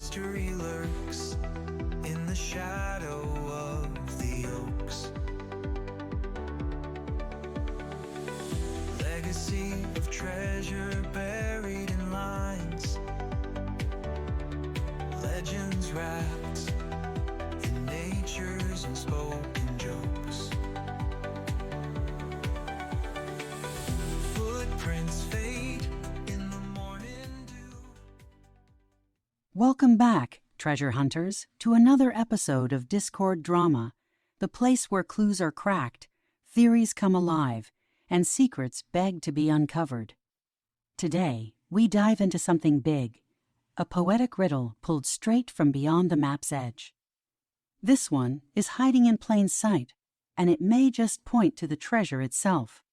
Mystery lurks in the shadow of the oaks. Legacy of treasure buried in lines. Legends wrapped in nature's unspoken jokes. Footprints fade in the morning dew. Welcome back, treasure hunters, to another episode of Discord Drama, the place where clues are cracked, theories come alive, and secrets beg to be uncovered. Today, we dive into something big, a poetic riddle pulled straight from beyond the map's edge. This one is hiding in plain sight, and it may just point to the treasure itself.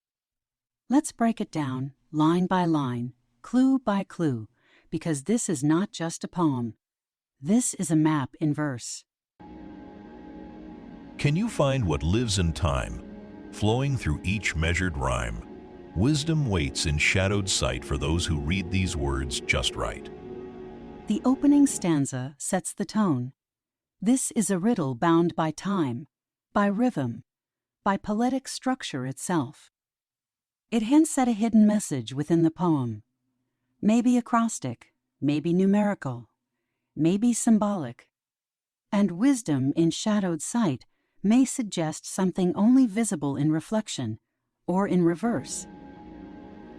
Let's break it down, line by line, clue by clue, because this is not just a poem. This is a map in verse. Can you find what lives in time, flowing through each measured rhyme? Wisdom waits in shadowed sight for those who read these words just right. The opening stanza sets the tone. This is a riddle bound by time, by rhythm, by poetic structure itself. It hints at a hidden message within the poem. Maybe acrostic, maybe numerical, maybe symbolic. And wisdom in shadowed sight may suggest something only visible in reflection or in reverse.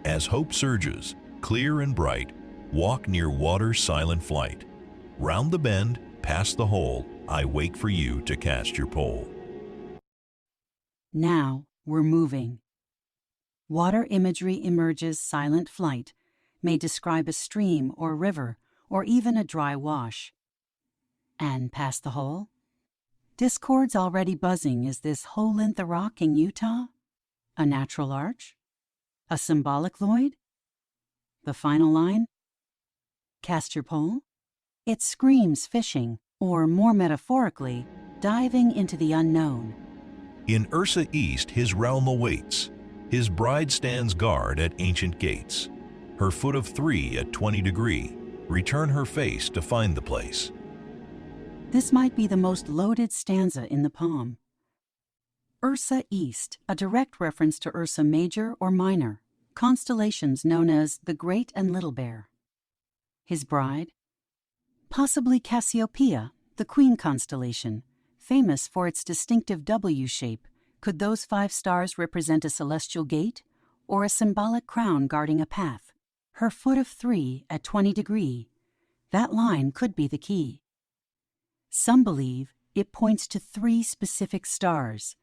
As hope surges, clear and bright, walk near water's silent flight. Round the bend, past the hole, I wake for you to cast your pole. Now we're moving. Water imagery emerges silent flight, may describe a stream or river or even a dry wash. And past the hole? Discord's already buzzing. Is this hole in the rock in Utah? A natural arch? A symbolic void? The final line? Cast your pole? It screams fishing, or more metaphorically, diving into the unknown. In Ursa east his realm awaits. His bride stands guard at ancient gates. Her foot of 3 at 20 degree. Return her face to find the place. This might be the most loaded stanza in the poem. Ursa East, a direct reference to Ursa Major or Minor, constellations known as the Great and Little Bear. His bride? Possibly Cassiopeia, the Queen constellation, famous for its distinctive W shape. Could those 5 stars represent a celestial gate or a symbolic crown guarding a path? Her foot of 3 at 20 degree. That line could be the key. Some believe it points to 3 specific stars,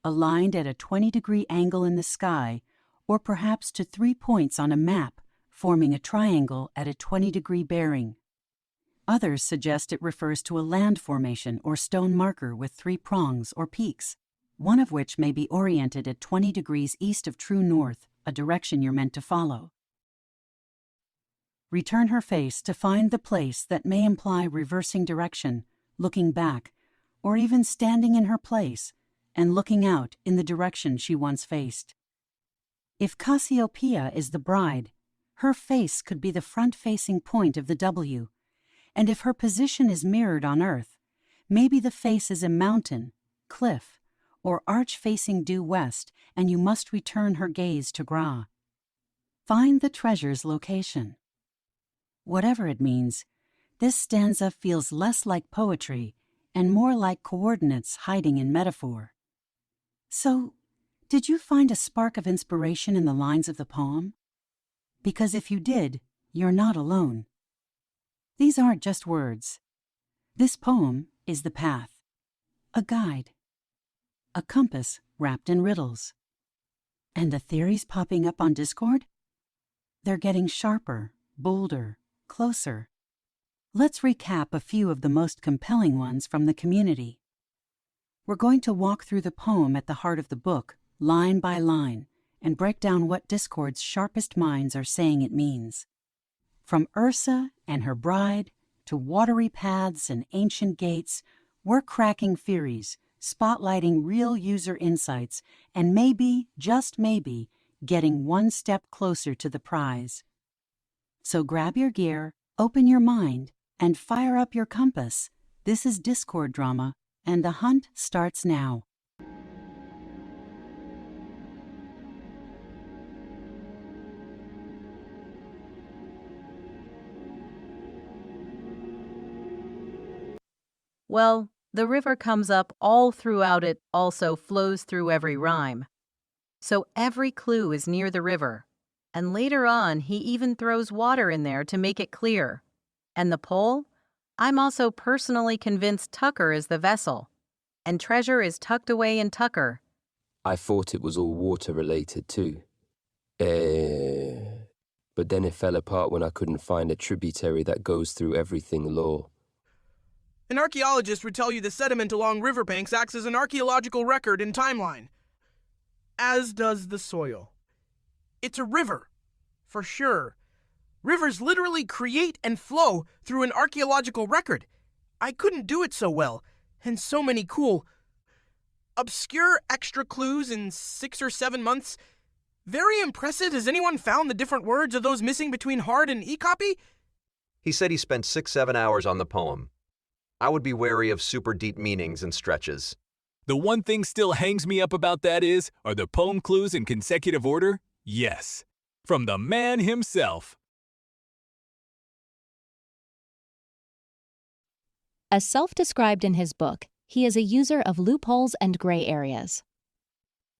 aligned at a 20-degree angle in the sky, or perhaps to 3 points on a map, forming a triangle at a 20-degree bearing. Others suggest it refers to a land formation or stone marker with 3 prongs or peaks, one of which may be oriented at 20 degrees east of true north, a direction you're meant to follow. Return her face to find the place that may imply reversing direction, looking back, or even standing in her place and looking out in the direction she once faced. If Cassiopeia is the bride, her face could be the front-facing point of the W, and if her position is mirrored on Earth, maybe the face is a mountain, cliff, or arch facing due west, and you must return her gaze to Gra. Find the treasure's location. Whatever it means, this stanza feels less like poetry and more like coordinates hiding in metaphor. So, did you find a spark of inspiration in the lines of the poem? Because if you did, you're not alone. These aren't just words. This poem is the path, a guide, a compass wrapped in riddles. And the theories popping up on Discord? They're getting sharper, bolder, closer. Let's recap a few of the most compelling ones from the community. We're going to walk through the poem at the heart of the book, line by line, and break down what Discord's sharpest minds are saying it means. From Ursa and her bride to watery paths and ancient gates, we're cracking theories, spotlighting real user insights, and maybe, just maybe, getting one step closer to the prize. So grab your gear, open your mind, and fire up your compass. This is Discord drama, and the hunt starts now. Well, the river comes up all throughout it, also flows through every rhyme. So every clue is near the river. And later on, he even throws water in there to make it clear. And the pole? I'm also personally convinced Tucker is the vessel. And treasure is tucked away in Tucker. I thought it was all water-related too. But then it fell apart when I couldn't find a tributary that goes through everything lore. An archaeologist would tell you the sediment along riverbanks acts as an archaeological record and timeline. As does the soil. It's a river, for sure. Rivers literally create and flow through an archaeological record. I couldn't do it so well, and so many cool, obscure extra clues in 6 or 7 months. Very impressive. Has anyone found the different words of those missing between hard and e-copy? He said he spent 6-7 hours on the poem. I would be wary of super deep meanings and stretches. The one thing still hangs me up about that are the poem clues in consecutive order? Yes. From the man himself. As self-described in his book, he is a user of loopholes and gray areas.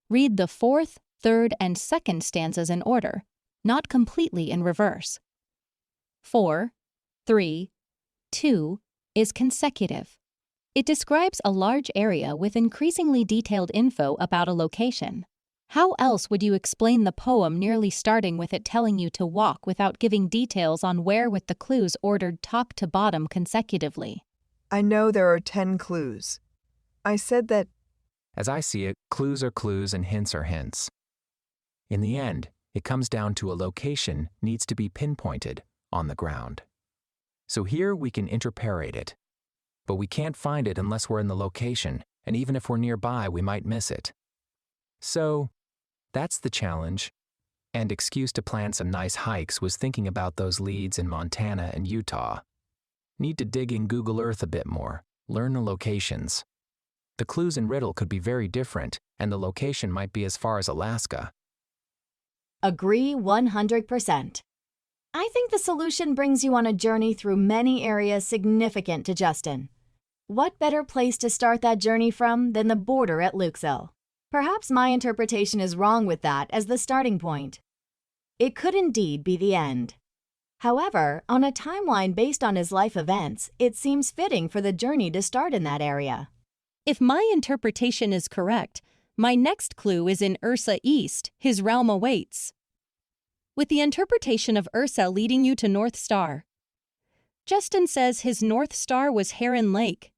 Read the 4th, 3rd, and 2nd stanzas in order, not completely in reverse. 4, 3, 2 is consecutive. It describes a large area with increasingly detailed info about a location. How else would you explain the poem nearly starting with it telling you to walk without giving details on where with the clues ordered top to bottom consecutively? I know there are 10 clues. I said that... As I see it, clues are clues and hints are hints. In the end, it comes down to a location needs to be pinpointed on the ground. So here we can interpolate it. But we can't find it unless we're in the location, and even if we're nearby, we might miss it. So, that's the challenge. And excuse to plan some nice hikes was thinking about those leads in Montana and Utah. Need to dig in Google Earth a bit more, learn the locations. The clues in riddle could be very different, and the location might be as far as Alaska. Agree 100%. I think the solution brings you on a journey through many areas significant to Justin. What better place to start that journey from than the border at Luxil? Perhaps my interpretation is wrong with that as the starting point. It could indeed be the end. However, on a timeline based on his life events, it seems fitting for the journey to start in that area. If my interpretation is correct, my next clue is in Ursa East, his realm awaits. With the interpretation of Ursa leading you to North Star. Justin says his North Star was Heron Lake.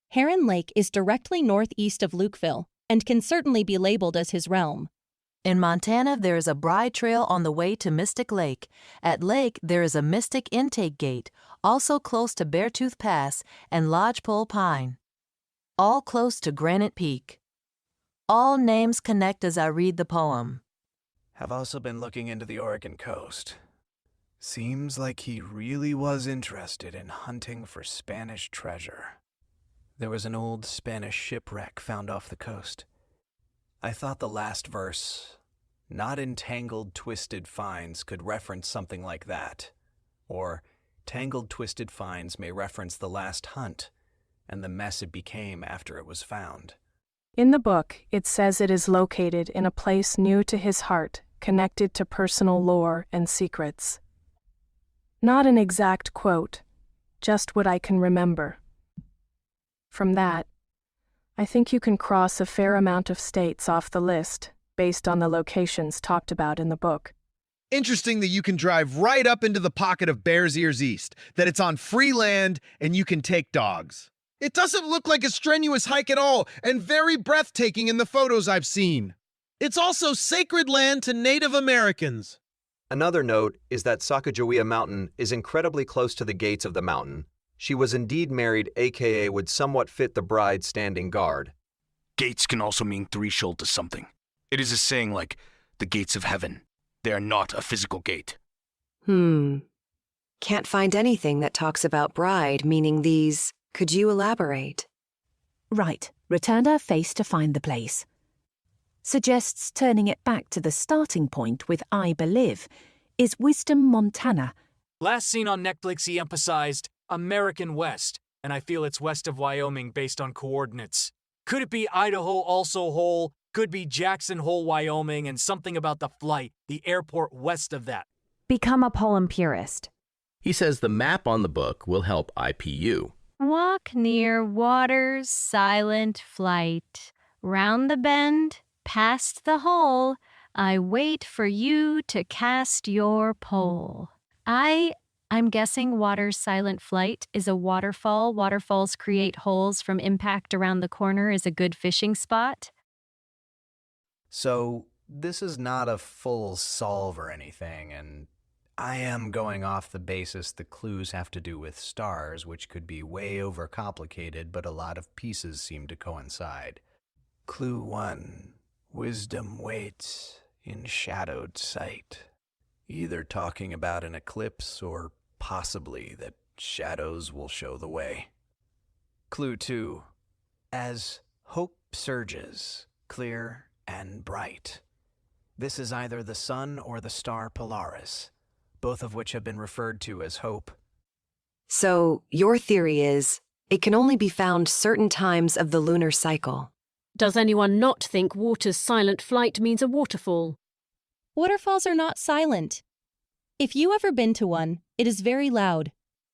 Heron Lake is directly northeast of Lukeville and can certainly be labeled as his realm. In Montana, there is a bride trail on the way to Mystic Lake. At Lake, there is a Mystic Intake Gate, also close to Beartooth Pass and Lodgepole Pine. All close to Granite Peak. All names connect as I read the poem. Have also been looking into the Oregon coast. Seems like he really was interested in hunting for Spanish treasure. There was an old Spanish shipwreck found off the coast. I thought the last verse, not entangled twisted finds, could reference something like that. Or, tangled twisted finds may reference the last hunt and the mess it became after it was found. In the book, it says it is located in a place new to his heart, connected to personal lore and secrets. Not an exact quote, just what I can remember. From that, I think you can cross a fair amount of states off the list based on the locations talked about in the book. Interesting that you can drive right up into the pocket of Bears Ears East, that it's on free land and you can take dogs. It doesn't look like a strenuous hike at all, and very breathtaking in the photos I've seen. It's also sacred land to Native Americans. Another note is that Sacagawea Mountain is incredibly close to the gates of the mountain. She was indeed married, aka would somewhat fit the bride standing guard. Gates can also mean threshold to something. It is a saying like, the gates of heaven. They are not a physical gate. Can't find anything that talks about bride, meaning these. Could you elaborate? Right. Returned her face to find the place. Suggests turning it back to the starting point with I believe is Wisdom, Montana. Last seen on Netflix, he emphasized American West, and I feel it's west of Wyoming based on coordinates. Could it be Idaho also Hole? Could be Jackson Hole, Wyoming, and something about the flight, the airport west of that. Become a poem purist. He says the map on the book will help IPU. Walk near water's silent flight. Round the bend, past the hole, I wait for you to cast your pole. I'm guessing water's silent flight is a waterfall. Waterfalls create holes from impact around the corner is a good fishing spot. So, this is not a full solve or anything, and I am going off the basis the clues have to do with stars, which could be way overcomplicated, but a lot of pieces seem to coincide. Clue 1. Wisdom waits in shadowed sight. Either talking about an eclipse or possibly that shadows will show the way. Clue 2. As hope surges, clear and bright. This is either the sun or the star Polaris, both of which have been referred to as hope. So, your theory is, it can only be found certain times of the lunar cycle. Does anyone not think water's silent flight means a waterfall? Waterfalls are not silent. If you ever been to one, it is very loud.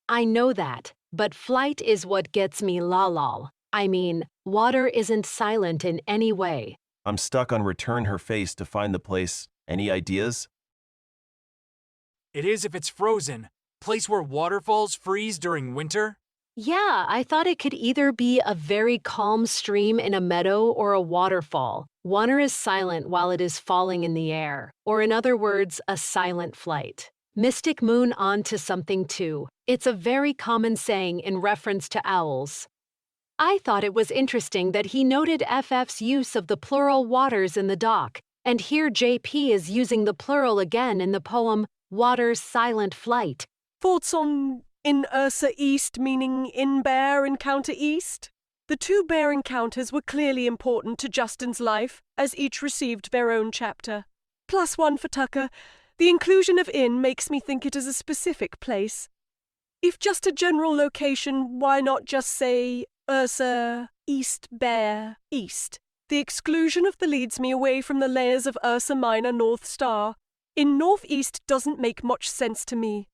I know that, but flight is what gets me lol. I mean, water isn't silent in any way. I'm stuck on return her face to find the place. Any ideas? It is if it's frozen. Place where waterfalls freeze during winter? Yeah, I thought it could either be a very calm stream in a meadow or a waterfall. Water is silent while it is falling in the air, or in other words, a silent flight. Mystic Moon on to something too. It's a very common saying in reference to owls. I thought it was interesting that he noted FF's use of the plural waters in the doc, and here JP is using the plural again in the poem Water's Silent Flight. Thoughts on in Ursa East meaning in bear encounter east? The two bear encounters were clearly important to Justin's life, as each received their own chapter. +1 for Tucker. The inclusion of in makes me think it is a specific place. If just a general location, why not just say Ursa East Bear East? The exclusion of the leads me away from the layers of Ursa Minor North Star. In Northeast doesn't make much sense to me.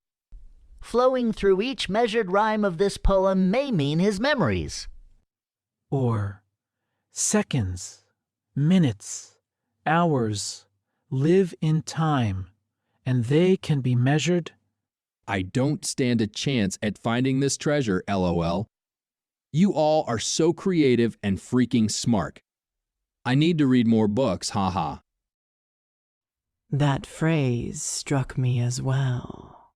Flowing through each measured rhyme of this poem may mean his memories. Or seconds, minutes, hours live in time, and they can be measured. I don't stand a chance at finding this treasure, LOL. You all are so creative and freaking smart. I need to read more books, haha. That phrase struck me as well.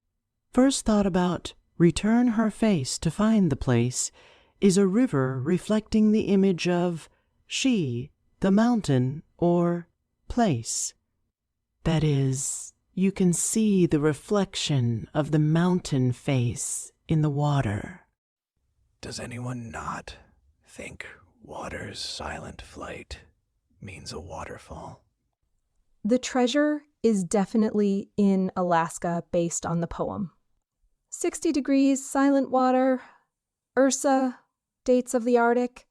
First thought about return her face to find the place is a river reflecting the image of she, the mountain, or place. That is, you can see the reflection of the mountain face in the water. Does anyone not think water's silent flight means a waterfall? The treasure is definitely in Alaska based on the poem. 60 degrees, silent water, Ursa, dates of the Arctic.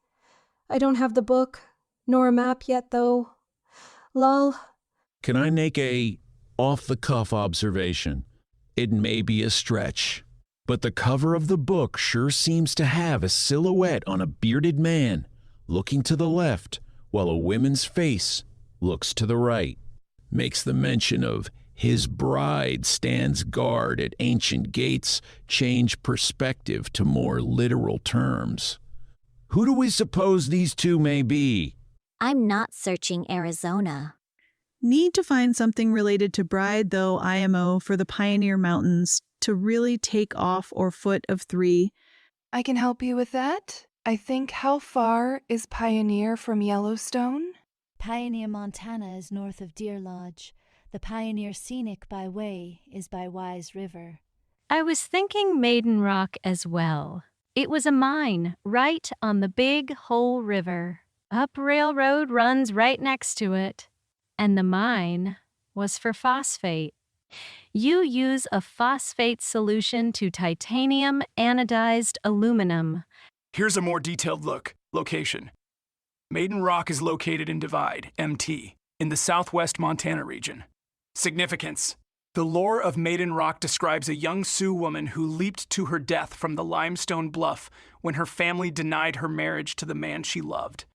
I don't have the book, nor a map yet though. Lol. Can I make a off-the-cuff observation? It may be a stretch, but the cover of the book sure seems to have a silhouette on a bearded man looking to the left while a woman's face looks to the right. Makes the mention of his bride stands guard at ancient gates change perspective to more literal terms. Who do we suppose these two may be? I'm not searching Arizona. Need to find something related to bride, though, IMO, for the Pioneer Mountains to really take off or foot of 3. I can help you with that. I think how far is Pioneer from Yellowstone? Pioneer, Montana is north of Deer Lodge. The Pioneer Scenic by way is by Wise River. I was thinking Maiden Rock as well. It was a mine right on the Big Hole River. Up Railroad runs right next to it. And the mine was for phosphate. You use a phosphate solution to titanium anodized aluminum. Here's a more detailed look. Location. Maiden Rock is located in Divide, MT, in the southwest Montana region. Significance. The lore of Maiden Rock describes a young Sioux woman who leaped to her death from the limestone bluff when her family denied her marriage to the man she loved.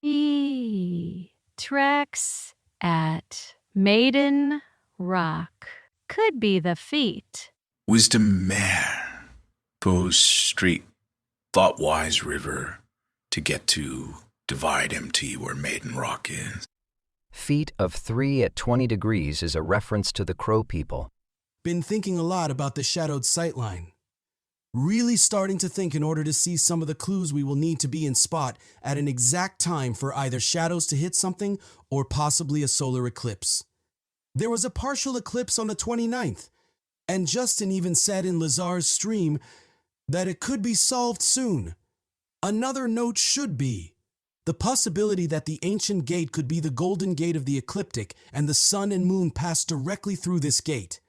Tracks at Maiden Rock. Could be the feet. Wisdom Mare goes straight Thoughtwise River to get to Divide MT where Maiden Rock is. Feet of 3 at 20 degrees is a reference to the Crow people. Been thinking a lot about the shadowed sightline. Really starting to think in order to see some of the clues we will need to be in spot at an exact time for either shadows to hit something or possibly a solar eclipse. There was a partial eclipse on the 29th, and Justin even said in Lazar's stream that it could be solved soon. Another note should be the possibility that the ancient gate could be the golden gate of the ecliptic and the sun and moon pass directly through this gate.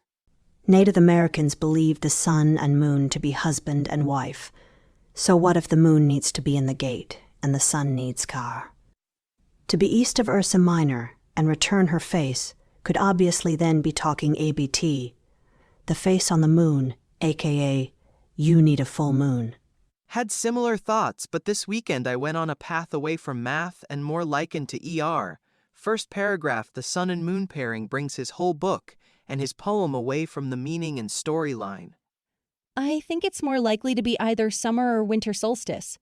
Native Americans believe the sun and moon to be husband and wife. So what if the moon needs to be in the gate and the sun needs car? To be east of Ursa Minor and return her face could obviously then be talking ABT, the face on the moon, aka you need a full moon. Had similar thoughts, but this weekend I went on a path away from math and more likened to ER. First paragraph, the sun and moon pairing brings his whole book and his poem away from the meaning and storyline. I think it's more likely to be either summer or winter solstice.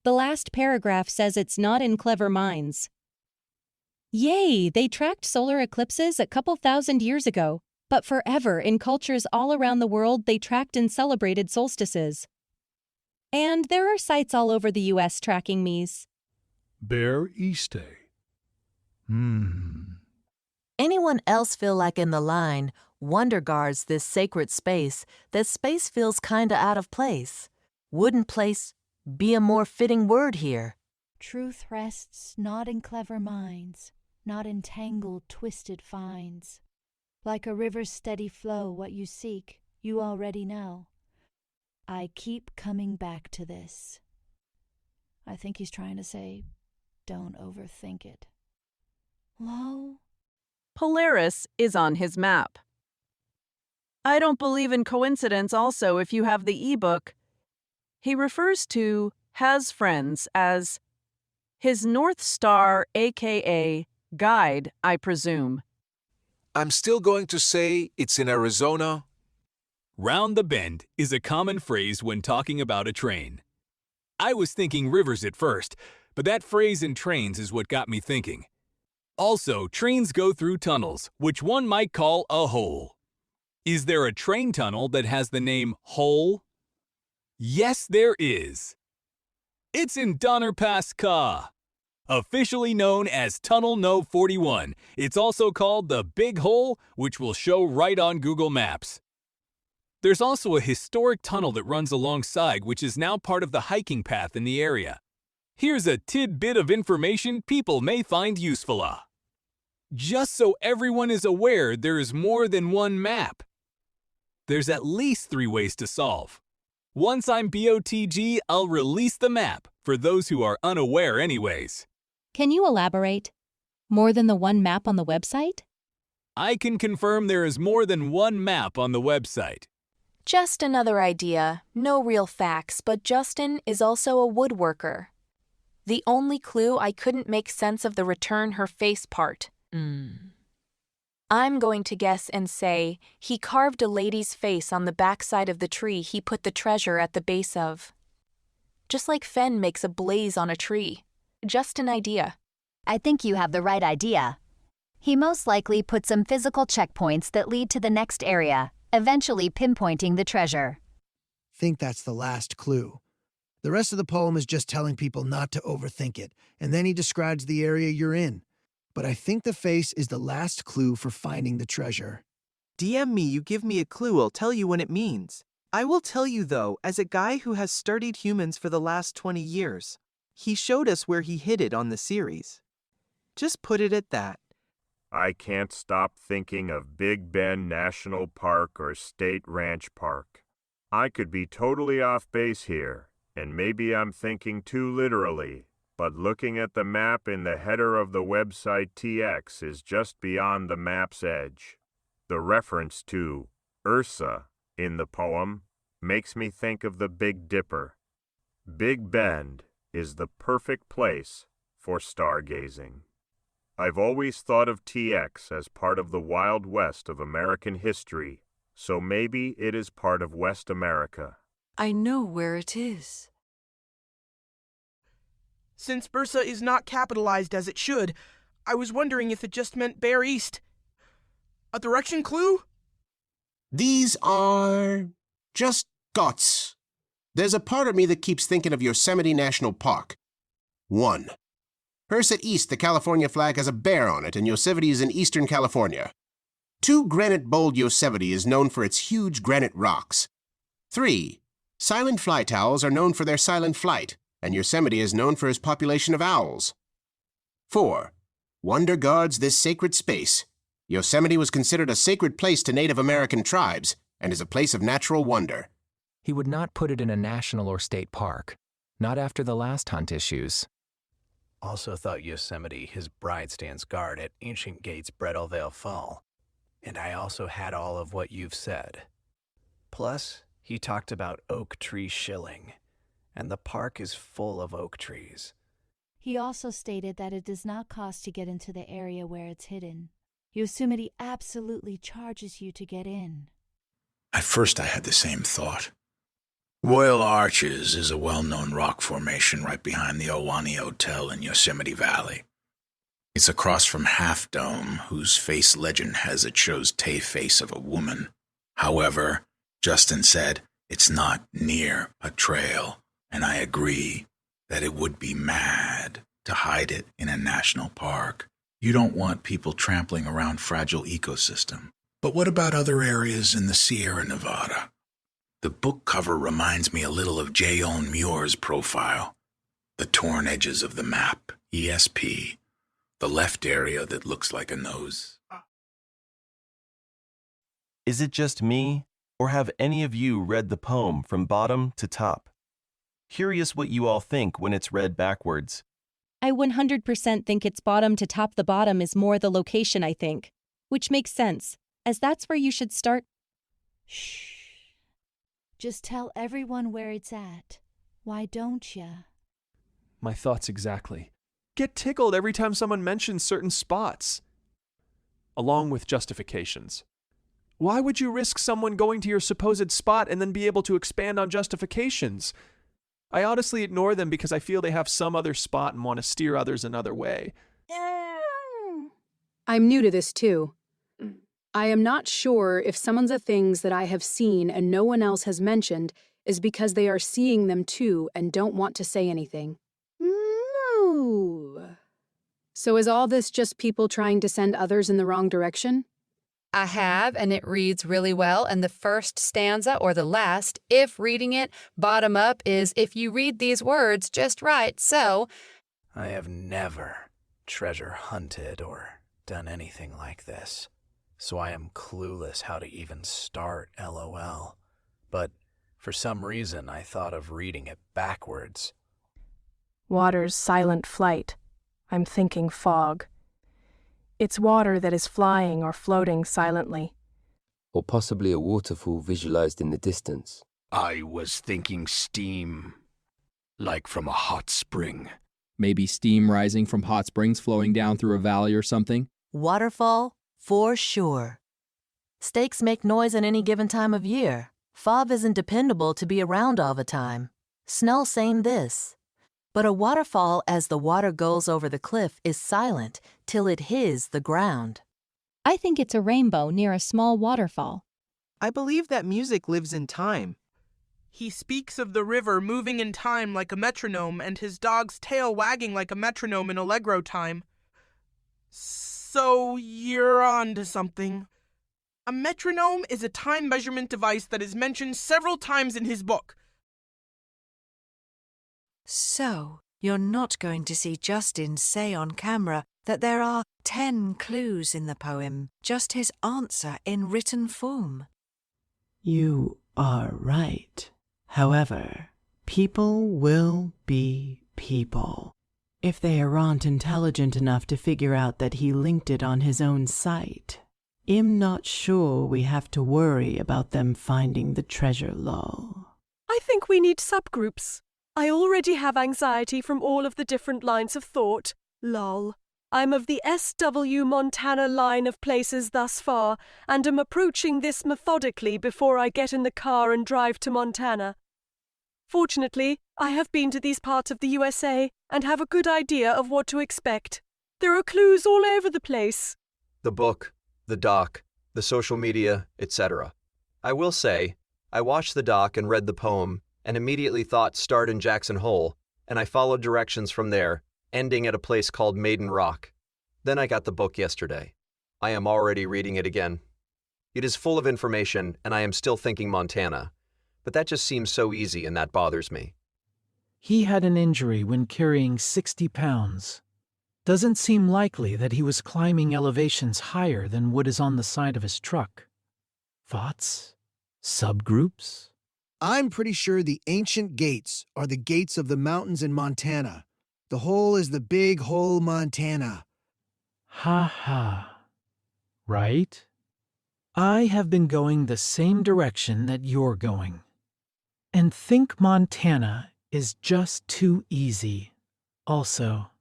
The last paragraph says it's not in clever minds. Yay, they tracked solar eclipses a couple thousand years ago, but forever in cultures all around the world they tracked and celebrated solstices. And there are sites all over the U.S. tracking me's. Bear Easte. Anyone else feel like in the line wonder guards this sacred space, that space feels kinda out of place? Wouldn't place be a more fitting word here? Truth rests not in clever minds, not in tangled, twisted finds. Like a river's steady flow, what you seek, you already know. I keep coming back to this. I think he's trying to say, don't overthink it. Low. Polaris is on his map. I don't believe in coincidence also if you have the ebook. He refers to has friends as his North Star, aka guide, I presume. I'm still going to say it's in Arizona. Round the bend is a common phrase when talking about a train. I was thinking rivers at first, but that phrase in trains is what got me thinking. Also, trains go through tunnels, which one might call a hole. Is there a train tunnel that has the name Hole? Yes, there is. It's in Donner Pass, Ka. Officially known as Tunnel No. 41, it's also called the Big Hole, which will show right on Google Maps. There's also a historic tunnel that runs alongside, which is now part of the hiking path in the area. Here's a tidbit of information people may find useful. Just so everyone is aware, there is more than one map. There's at least 3 ways to solve. Once I'm BOTG, I'll release the map, for those who are unaware anyways. Can you elaborate? More than the one map on the website? I can confirm there is more than one map on the website. Just another idea, no real facts, but Justin is also a woodworker. The only clue I couldn't make sense of the return her face part. I'm going to guess and say he carved a lady's face on the backside of the tree he put the treasure at the base of. Just like Fen makes a blaze on a tree. Just an idea. I think you have the right idea. He most likely put some physical checkpoints that lead to the next area, eventually pinpointing the treasure. Think that's the last clue. The rest of the poem is just telling people not to overthink it, and then he describes the area you're in. But I think the face is the last clue for finding the treasure. DM me, you give me a clue, I'll tell you when it means. I will tell you though, as a guy who has studied humans for the last 20 years, he showed us where he hid it on the series. Just put it at that. I can't stop thinking of Big Bend National Park or State Ranch Park. I could be totally off base here, and maybe I'm thinking too literally, but looking at the map in the header of the website TX is just beyond the map's edge. The reference to Ursa in the poem makes me think of the Big Dipper. Big Bend is the perfect place for stargazing. I've always thought of TX as part of the Wild West of American history, so maybe it is part of West America. I know where it is. Since Ursa is not capitalized as it should, I was wondering if it just meant Bear East. A direction clue? These are just thoughts. There's a part of me that keeps thinking of Yosemite National Park. 1. Ursa East, the California flag, has a bear on it, and Yosemite is in eastern California. 2. Granite Bold Yosemite is known for its huge granite rocks. 3. Silent flight owls are known for their silent flight, and Yosemite is known for its population of owls. 4. Wonder guards this sacred space. Yosemite was considered a sacred place to Native American tribes and is a place of natural wonder. He would not put it in a national or state park, not after the last hunt issues. Also thought Yosemite, his bride stands guard at ancient gates Brettle Vale Fall. And I also had all of what you've said. Plus, he talked about oak tree shilling, and the park is full of oak trees. He also stated that it does not cost to get into the area where it's hidden. Yosemite absolutely charges you to get in. At first I had the same thought. Royal Arches is a well-known rock formation right behind the Owani Hotel in Yosemite Valley. It's across from Half Dome, whose face legend has it shows Tay face of a woman. However, Justin said it's not near a trail, and I agree that it would be mad to hide it in a national park. You don't want people trampling around fragile ecosystem. But what about other areas in the Sierra Nevada? The book cover reminds me a little of J.O. Muir's profile. The torn edges of the map, ESP, the left area that looks like a nose. Is it just me, or have any of you read the poem from bottom to top? Curious what you all think when it's read backwards. I 100% think it's bottom to top. The bottom is more the location, I think. Which makes sense, as that's where you should start. Shh. Just tell everyone where it's at. Why don't ya? My thoughts exactly. Get tickled every time someone mentions certain spots. Along with justifications. Why would you risk someone going to your supposed spot and then be able to expand on justifications? I honestly ignore them because I feel they have some other spot and want to steer others another way. I'm new to this too. I am not sure if some of the things that I have seen and no one else has mentioned is because they are seeing them too and don't want to say anything. No. So is all this just people trying to send others in the wrong direction? I have, and it reads really well, and the first stanza, or the last, if reading it bottom up, is if you read these words just right, so... I have never treasure hunted or done anything like this, so I am clueless how to even start, LOL. But for some reason, I thought of reading it backwards. Water's silent flight. I'm thinking fog. It's water that is flying or floating silently. Or possibly a waterfall visualized in the distance. I was thinking steam, like from a hot spring. Maybe steam rising from hot springs flowing down through a valley or something? Waterfall, for sure. Stakes make noise at any given time of year. Fog isn't dependable to be around all the time. Snow saying this. But a waterfall, as the water goes over the cliff, is silent till it hits the ground. I think it's a rainbow near a small waterfall. I believe that music lives in time. He speaks of the river moving in time like a metronome and his dog's tail wagging like a metronome in allegro time. So you're on to something. A metronome is a time measurement device that is mentioned several times in his book. So, you're not going to see Justin say on camera that there are 10 clues in the poem, just his answer in written form. You are right. However, people will be people. If they aren't intelligent enough to figure out that he linked it on his own site, I'm not sure we have to worry about them finding the treasure, lol. I think we need subgroups. I already have anxiety from all of the different lines of thought, lol. I'm of the SW Montana line of places thus far, and am approaching this methodically before I get in the car and drive to Montana. Fortunately, I have been to these parts of the USA and have a good idea of what to expect. There are clues all over the place. The book, the doc, the social media, etc. I will say, I watched the doc and read the poem and immediately thought start in Jackson Hole, and I followed directions from there, ending at a place called Maiden Rock. Then I got the book yesterday. I am already reading it again. It is full of information, and I am still thinking Montana, but that just seems so easy and that bothers me. He had an injury when carrying 60 pounds. Doesn't seem likely that he was climbing elevations higher than what is on the side of his truck. Thoughts? Subgroups? I'm pretty sure the ancient gates are the gates of the mountains in Montana. The hole is the big hole, Montana. Ha ha. Right? I have been going the same direction that you're going. And think Montana is just too easy. Also,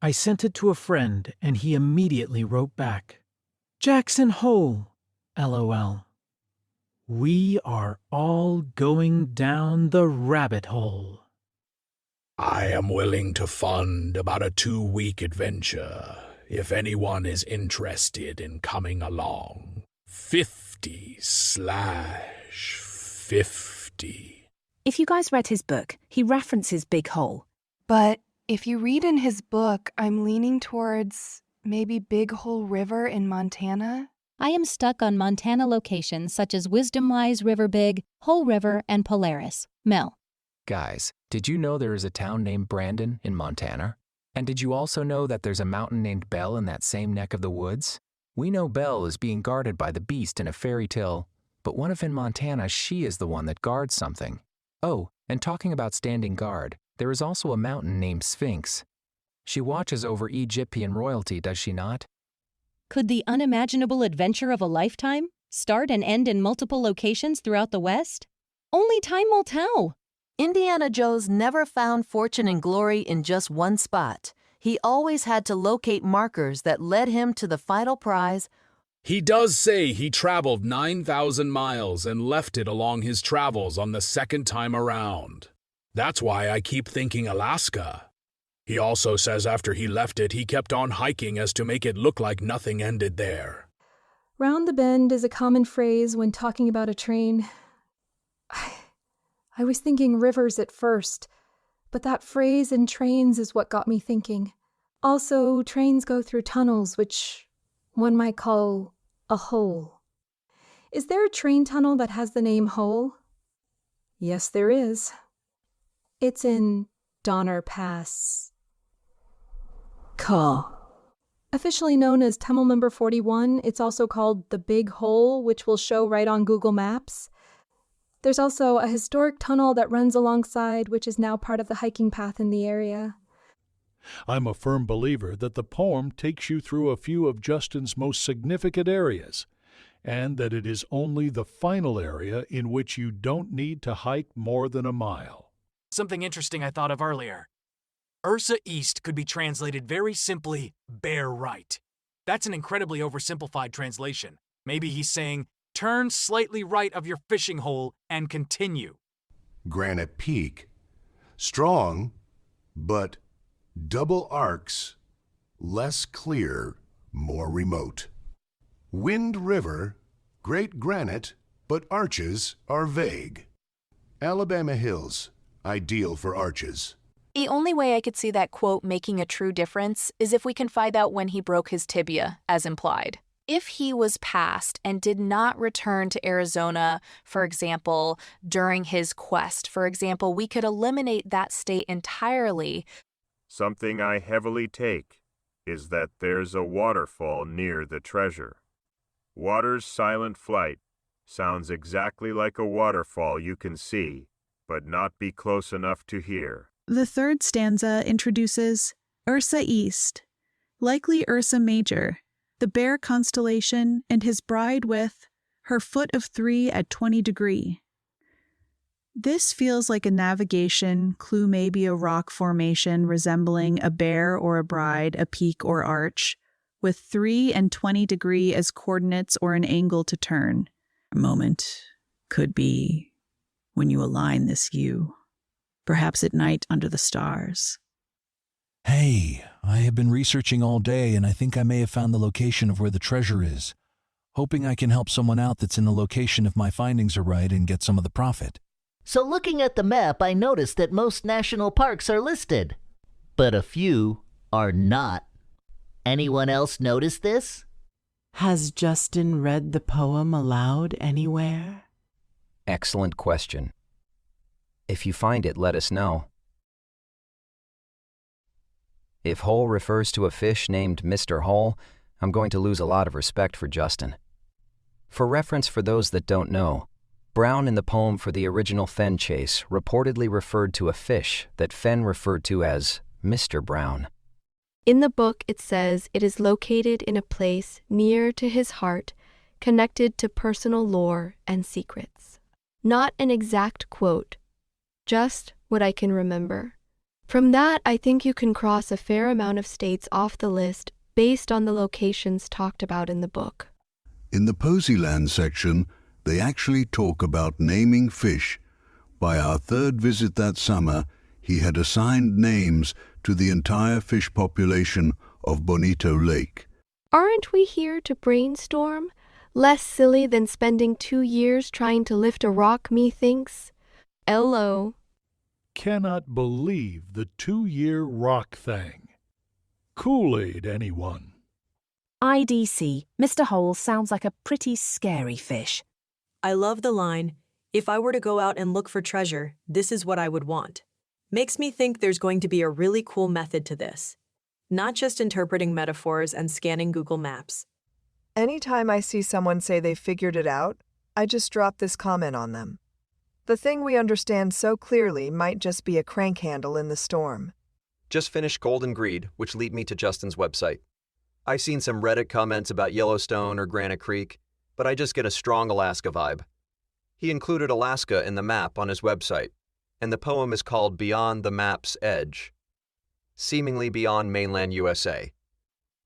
I sent it to a friend and he immediately wrote back, Jackson Hole, LOL. We are all going down the rabbit hole. I am willing to fund about a 2-week adventure if anyone is interested in coming along. 50/50. If you guys read his book, he references Big Hole. But if you read in his book, I'm leaning towards maybe Big Hole River in Montana. I am stuck on Montana locations such as Wisdom Wise, River Big, Whole River, and Polaris. Mel. Guys, did you know there is a town named Brandon in Montana? And did you also know that there's a mountain named Bell in that same neck of the woods? We know Bell is being guarded by the beast in a fairy tale, but what if in Montana she is the one that guards something? Oh, and talking about standing guard, there is also a mountain named Sphinx. She watches over Egyptian royalty, does she not? Could the unimaginable adventure of a lifetime start and end in multiple locations throughout the West? Only time will tell. Indiana Jones never found fortune and glory in just one spot. He always had to locate markers that led him to the final prize. He does say he traveled 9,000 miles and left it along his travels on the second time around. That's why I keep thinking Alaska. He also says after he left it, he kept on hiking as to make it look like nothing ended there. Round the bend is a common phrase when talking about a train. I was thinking rivers at first, but that phrase in trains is what got me thinking. Also, trains go through tunnels, which one might call a hole. Is there a train tunnel that has the name Hole? Yes, there is. It's in Donner Pass. Officially known as Tunnel Number 41, it's also called the Big Hole, which will show right on Google Maps. There's also a historic tunnel that runs alongside, which is now part of the hiking path in the area. I'm a firm believer that the poem takes you through a few of Justin's most significant areas, and that it is only the final area in which you don't need to hike more than a mile. Something interesting I thought of earlier. Ursa East could be translated very simply, bear right. That's an incredibly oversimplified translation. Maybe he's saying, turn slightly right of your fishing hole and continue. Granite Peak. Strong, but double arcs, less clear, more remote. Wind River, great granite, but arches are vague. Alabama Hills, ideal for arches. The only way I could see that quote making a true difference is if we can find out when he broke his tibia, as implied. If he was passed and did not return to Arizona, for example, during his quest, for example, we could eliminate that state entirely. Something I heavily take is that there's a waterfall near the treasure. Water's silent flight sounds exactly like a waterfall you can see, but not be close enough to hear. The third stanza introduces Ursa East, likely Ursa Major, the Bear constellation, and his bride with her foot of 3 at 20 degree. This feels like a navigation clue, maybe a rock formation resembling a bear or a bride, a peak or arch, with 3 and 20 degree as coordinates or an angle to turn. A moment could be when you align this U, perhaps at night under the stars. Hey, I have been researching all day and I think I may have found the location of where the treasure is. Hoping I can help someone out that's in the location if my findings are right and get some of the profit. So looking at the map, I noticed that most national parks are listed, but a few are not. Anyone else notice this? Has Justin read the poem aloud anywhere? Excellent question. If you find it, let us know. If Hole refers to a fish named Mr. Hole, I'm going to lose a lot of respect for Justin. For reference for those that don't know, Brown in the poem for the original Fenn chase reportedly referred to a fish that Fenn referred to as Mr. Brown. In the book, it says it is located in a place near to his heart, connected to personal lore and secrets. Not an exact quote, just what I can remember. From that, I think you can cross a fair amount of states off the list based on the locations talked about in the book. In the Posyland section, they actually talk about naming fish. By our third visit that summer, he had assigned names to the entire fish population of Bonito Lake. Aren't we here to brainstorm? Less silly than spending 2 years trying to lift a rock, methinks. LO. Cannot believe the 2-year rock thing. Kool-Aid, anyone? IDC, Mr. Hole sounds like a pretty scary fish. I love the line, "If I were to go out and look for treasure, this is what I would want." Makes me think there's going to be a really cool method to this. Not just interpreting metaphors and scanning Google Maps. Anytime I see someone say they figured it out, I just drop this comment on them. The thing we understand so clearly might just be a crank handle in the storm. Just finished Golden Greed, which lead me to Justin's website. I've seen some Reddit comments about Yellowstone or Granite Creek, but I just get a strong Alaska vibe. He included Alaska in the map on his website, and the poem is called Beyond the Map's Edge, seemingly beyond mainland USA.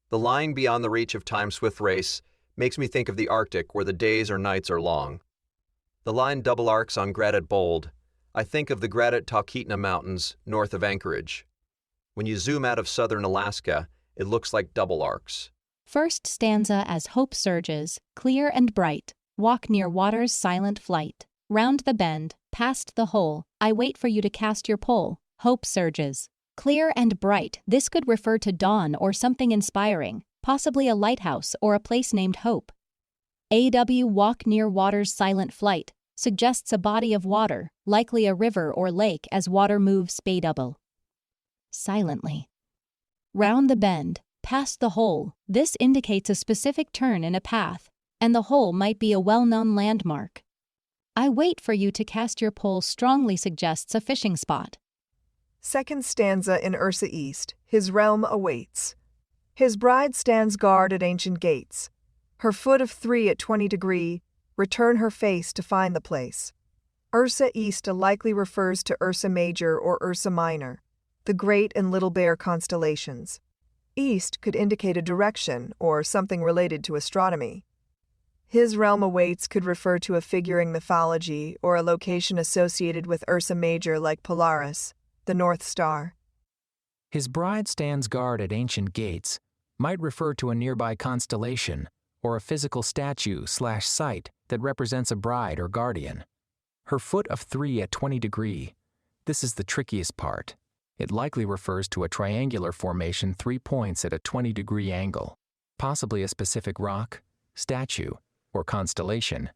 The line beyond the reach of time's swift race makes me think of the Arctic where the days or nights are long. The line double arcs on Granite Bold. I think of the Granite Talkeetna Mountains north of Anchorage. When you zoom out of southern Alaska, it looks like double arcs. First stanza as hope surges, clear and bright, walk near water's silent flight. Round the bend, past the hole, I wait for you to cast your pole. Hope surges. Clear and bright, this could refer to dawn or something inspiring, possibly a lighthouse or a place named Hope. AW walk near water's silent flight suggests a body of water, likely a river or lake as water moves spade-double. Silently. Round the bend, past the hole, this indicates a specific turn in a path, and the hole might be a well-known landmark. I wait for you to cast your pole strongly suggests a fishing spot. Second stanza in Ursa East, his realm awaits. His bride stands guard at ancient gates. Her foot of 3 at 20 degree, return her face to find the place. Ursa East likely refers to Ursa Major or Ursa Minor, the Great and Little Bear constellations. East could indicate a direction or something related to astronomy. His realm awaits could refer to a figure in mythology or a location associated with Ursa Major like Polaris, the North Star. His bride stands guard at ancient gates might refer to a nearby constellation or a physical statue/site that represents a bride or guardian. Her foot of 3 at 20 degree. This is the trickiest part. It likely refers to a triangular formation 3 points at a 20-degree angle, possibly a specific rock, statue, or constellation.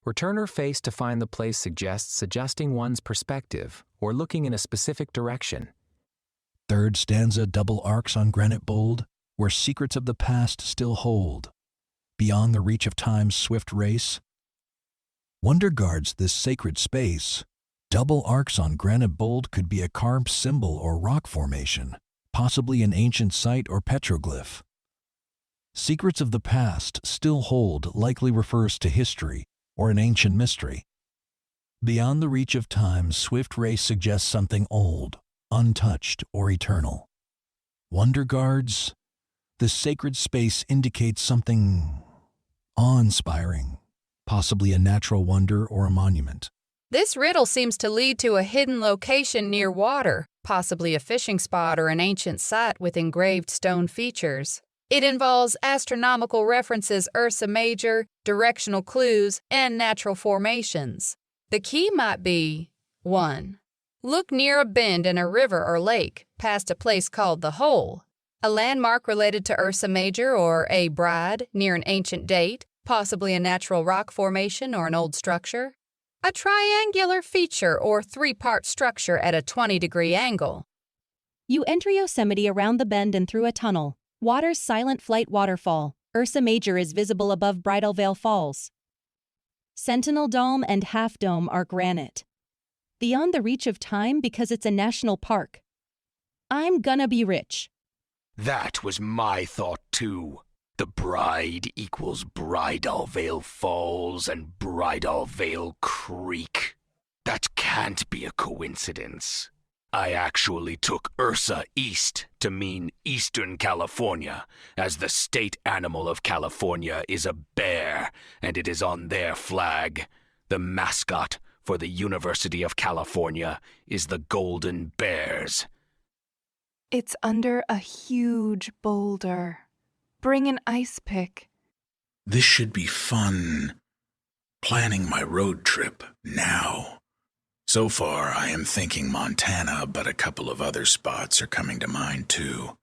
Return her face to find the place suggests adjusting one's perspective or looking in a specific direction. Third stanza, double arcs on granite bold, where secrets of the past still hold. Beyond the reach of time's swift race. Wonder guards this sacred space. Double arcs on granite bold could be a carved symbol or rock formation, possibly an ancient site or petroglyph. Secrets of the past still hold likely refers to history or an ancient mystery. Beyond the reach of time's swift race suggests something old, untouched, or eternal. Wonder guards, this sacred space indicates something awe-inspiring, possibly a natural wonder or a monument. This riddle seems to lead to a hidden location near water, possibly a fishing spot or an ancient site with engraved stone features. It involves astronomical references Ursa Major, directional clues, and natural formations. The key might be 1. Look near a bend in a river or lake, past a place called the Hole, a landmark related to Ursa Major or a bride near an ancient date, possibly a natural rock formation or an old structure. A triangular feature or 3-part structure at a 20-degree angle. You enter Yosemite around the bend and through a tunnel. Water's silent flight waterfall. Ursa Major is visible above Bridal Veil Falls. Sentinel Dome and Half Dome are granite. Beyond the reach of time because it's a national park. I'm gonna be rich. That was my thought too. The bride equals Bridal Veil Falls and Bridal Veil Creek. That can't be a coincidence. I actually took Ursa East to mean Eastern California, as the state animal of California is a bear, and it is on their flag. The mascot for the University of California is the Golden Bears. It's under a huge boulder. Bring an ice pick. This should be fun. Planning my road trip now. So far, I am thinking Montana, but a couple of other spots are coming to mind too.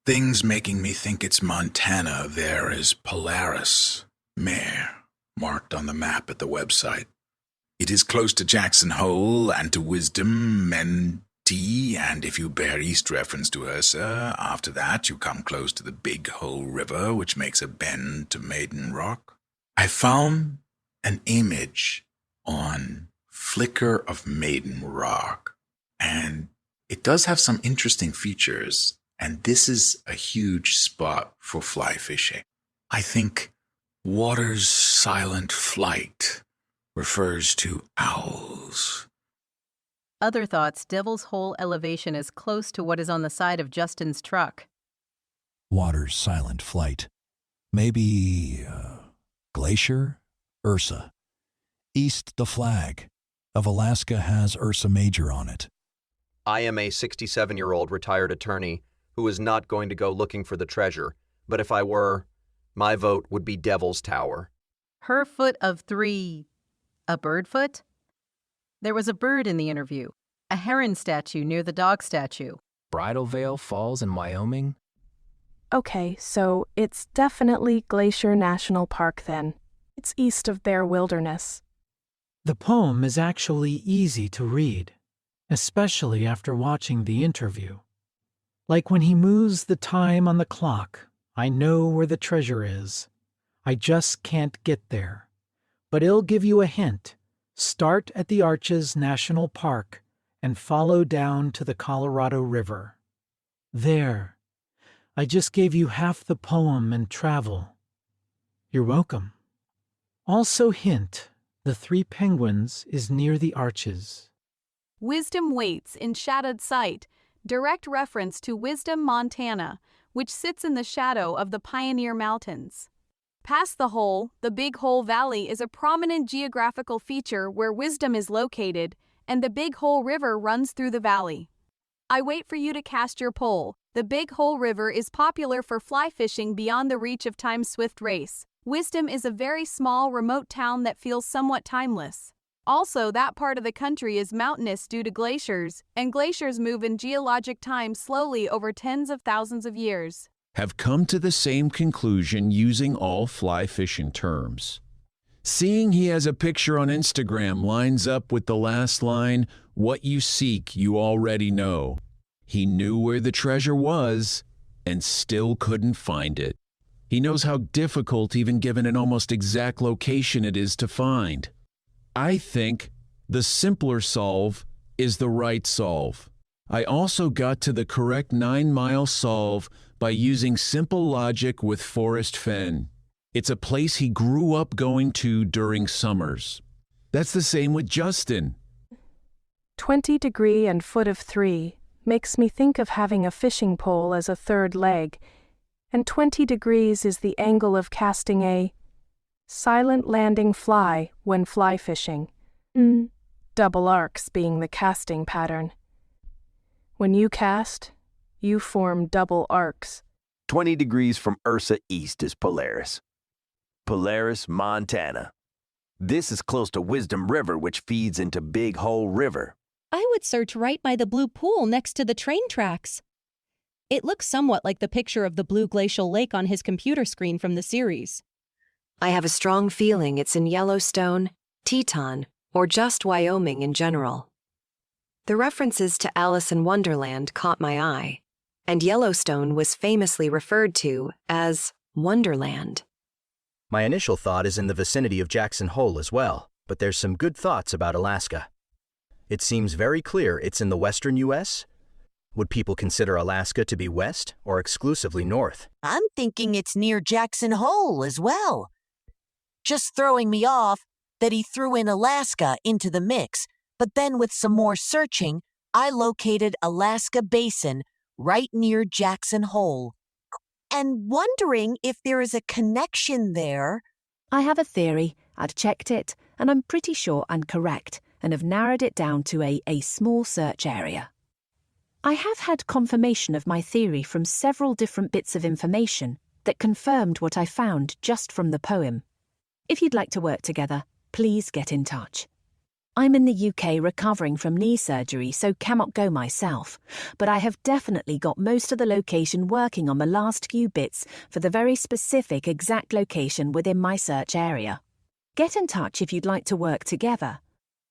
Things making me think it's Montana there is Polaris, Mare, marked on the map at the website. It is close to Jackson Hole and to Wisdom and T, and if you bear east reference to Ursa, after that you come close to the Big Hole River, which makes a bend to Maiden Rock. I found an image on Flickr of Maiden Rock, and it does have some interesting features, and this is a huge spot for fly fishing. I think water's silent flight refers to owls. Other thoughts, Devil's Hole elevation is close to what is on the side of Justin's truck. Water's silent flight. Maybe glacier? Ursa. East the flag of Alaska has Ursa Major on it. I am a 67-year-old retired attorney who is not going to go looking for the treasure, but if I were, my vote would be Devil's Tower. Her foot of 3. A bird foot? There was a bird in the interview. A heron statue near the dog statue. Bridal Veil Falls in Wyoming? Okay, so it's definitely Glacier National Park then. It's east of Bear Wilderness. The poem is actually easy to read, especially after watching the interview. Like when he moves the time on the clock, I know where the treasure is. I just can't get there. But it'll give you a hint. Start at the Arches National Park and follow down to the Colorado River. There. I just gave you half the poem and travel. You're welcome. Also hint, the 3 penguins is near the Arches. Wisdom waits in shadowed sight, direct reference to Wisdom, Montana, which sits in the shadow of the Pioneer Mountains. Past the Hole, the Big Hole Valley is a prominent geographical feature where Wisdom is located, and the Big Hole River runs through the valley. I wait for you to cast your poll. The Big Hole River is popular for fly fishing beyond the reach of time's swift race. Wisdom is a very small, remote town that feels somewhat timeless. Also, that part of the country is mountainous due to glaciers, and glaciers move in geologic time slowly over tens of thousands of years. have come to the same conclusion using all fly fishing terms. Seeing he has a picture on Instagram lines up with the last line, "What you seek, you already know." He knew where the treasure was and still couldn't find it. He knows how difficult, even given an almost exact location, it is to find. I think the simpler solve is the right solve. I also got to the correct 9-mile solve by using simple logic with Forrest Fenn. It's a place he grew up going to during summers. That's the same with Justin. 20 degree and foot of 3 makes me think of having a fishing pole as a third leg, and 20 degrees is the angle of casting a silent landing fly when fly fishing. Double arcs being the casting pattern. When you cast, you form double arcs. 20 degrees from Ursa east is Polaris. Polaris, Montana. This is close to Wisdom River, which feeds into Big Hole River. I would search right by the blue pool next to the train tracks. It looks somewhat like the picture of the blue glacial lake on his computer screen from the series. I have a strong feeling it's in Yellowstone, Teton, or just Wyoming in general. The references to Alice in Wonderland caught my eye, and Yellowstone was famously referred to as Wonderland. My initial thought is in the vicinity of Jackson Hole as well, but there's some good thoughts about Alaska. It seems very clear it's in the western U.S. Would people consider Alaska to be west or exclusively north? I'm thinking it's near Jackson Hole as well. Just throwing me off that he threw in Alaska into the mix, but then with some more searching, I located Alaska Basin right near Jackson Hole. And wondering if there is a connection there. I have a theory. I've checked it, and I'm pretty sure I'm correct, and have narrowed it down to a small search area. I have had confirmation of my theory from several different bits of information that confirmed what I found just from the poem. If you'd like to work together, please get in touch. I'm in the UK recovering from knee surgery, so cannot go myself, but I have definitely got most of the location working on the last few bits for the very specific exact location within my search area. Get in touch if you'd like to work together.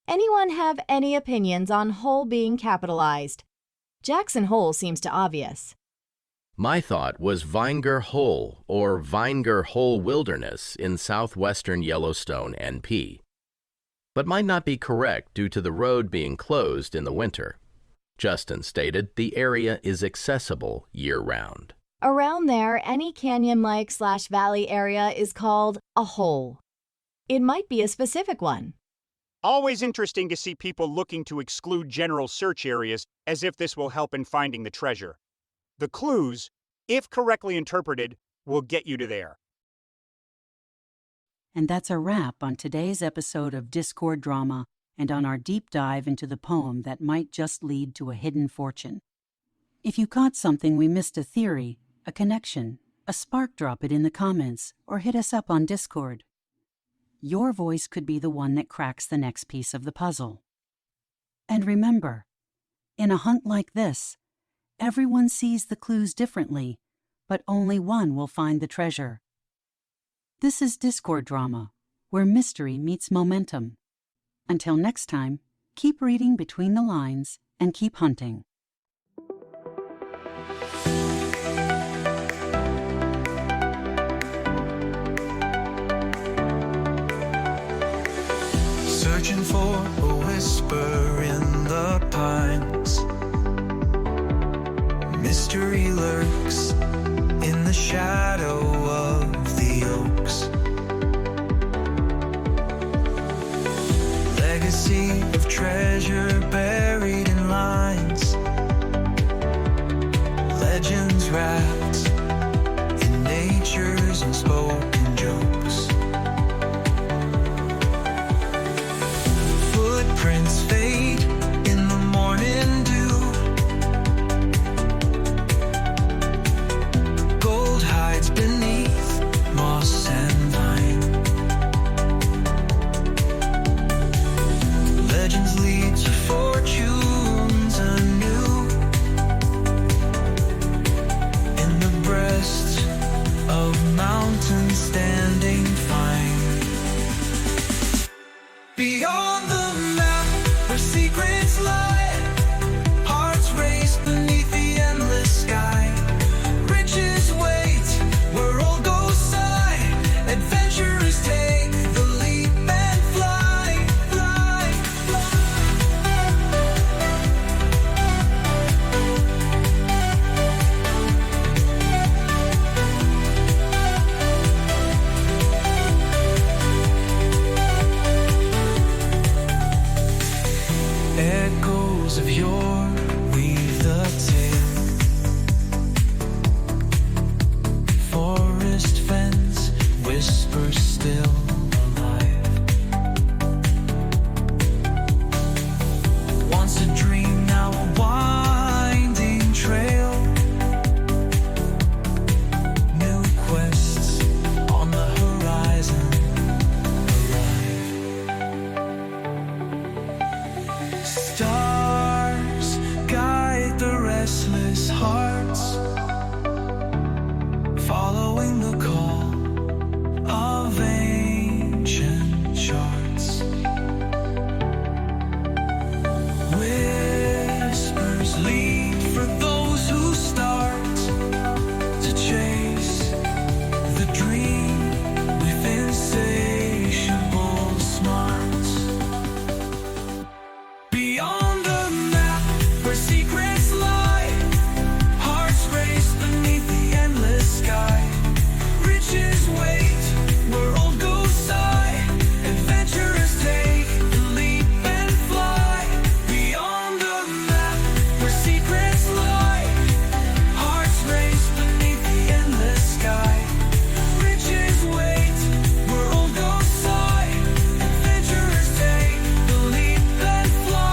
Anyone have any opinions on Hole being capitalized? Jackson Hole seems too obvious. My thought was Vinegar Hole or Vinegar Hole Wilderness in southwestern Yellowstone, NP. But might not be correct due to the road being closed in the winter. Justin stated the area is accessible year-round. Around there, any canyon-like/valley area is called a hole. It might be a specific one. Always interesting to see people looking to exclude general search areas as if this will help in finding the treasure. The clues, if correctly interpreted, will get you to there. And that's a wrap on today's episode of Discord Drama and on our deep dive into the poem that might just lead to a hidden fortune. If you caught something we missed, a theory, a connection, a spark, drop it in the comments or hit us up on Discord. Your voice could be the one that cracks the next piece of the puzzle. And remember, in a hunt like this, everyone sees the clues differently, but only one will find the treasure. This is Discord Drama, where mystery meets momentum. Until next time, keep reading between the lines and keep hunting. Searching for a whisper in the pines. Mystery lurks in the shadow of the oaks. Legacy of treasure buried in lines. Legends wrapped in nature's unspoken jokes. Footprints fade in the morning dew. Gold hides beneath moss and vine. Legends lead to fortunes anew in the breast restless hearts, following the call of ancient charts. Whispers lead for those who start to chase the dream with insatiable smarts. Beyond the map where secrets lie, hearts race beneath the endless sky. Riches wait where old ghosts sigh, adventurers take the leap and fly. Beyond the map where secrets lie, hearts race beneath the endless sky. Riches wait where old ghosts sigh, adventurers take the leap and fly.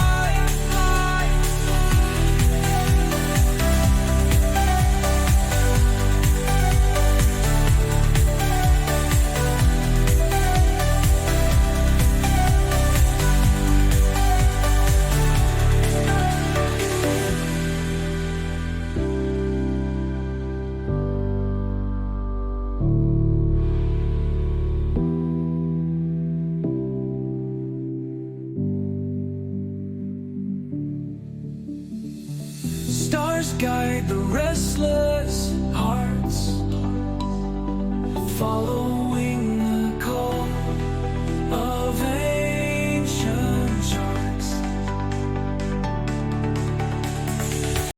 Stars guide the restless hearts, follow